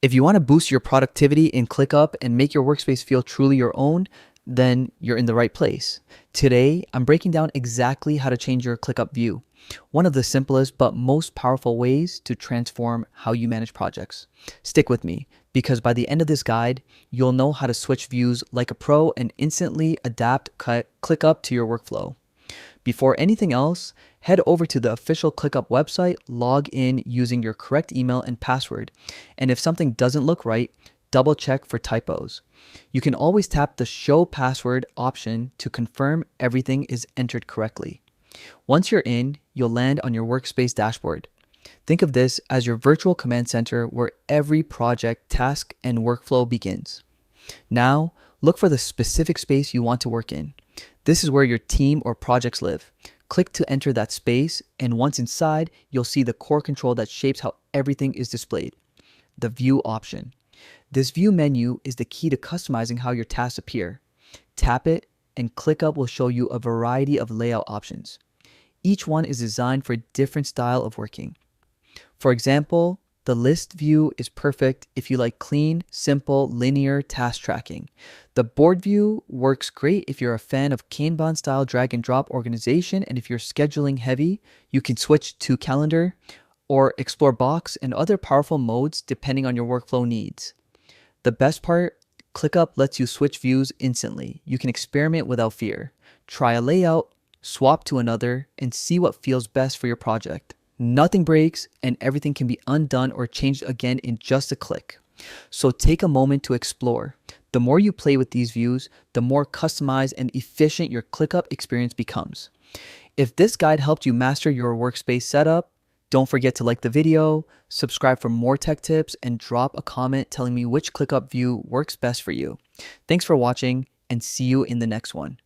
If you want to boost your productivity in ClickUp and make your workspace feel truly your own, then you're in the right place. Today, I'm breaking down exactly how to change your ClickUp view, one of the simplest but most powerful ways to transform how you manage projects. Stick with me, because by the end of this guide, you'll know how to switch views like a pro and instantly adapt ClickUp to your workflow. Before anything else, head over to the official ClickUp website, log in using your correct email and password, and if something doesn't look right, double check for typos. You can always tap the Show Password option to confirm everything is entered correctly. Once you're in, you'll land on your workspace dashboard. Think of this as your virtual command center where every project, task, and workflow begins. Now, look for the specific space you want to work in. This is where your team or projects live. Click to enter that space, and once inside, you'll see the core control that shapes how everything is displayed, the View option. This View menu is the key to customizing how your tasks appear. Tap it, and ClickUp will show you a variety of layout options. Each one is designed for a different style of working. For example, the list view is perfect if you like clean, simple, linear task tracking. The board view works great if you're a fan of Kanban style drag and drop organization, and if you're scheduling heavy, you can switch to calendar or explore box and other powerful modes depending on your workflow needs. The best part, ClickUp lets you switch views instantly. You can experiment without fear. Try a layout, swap to another, and see what feels best for your project. Nothing breaks, and everything can be undone or changed again in just a click. So take a moment to explore. The more you play with these views, the more customized and efficient your ClickUp experience becomes. If this guide helped you master your workspace setup, don't forget to like the video, subscribe for more tech tips, and drop a comment telling me which ClickUp view works best for you. Thanks for watching, and see you in the next one.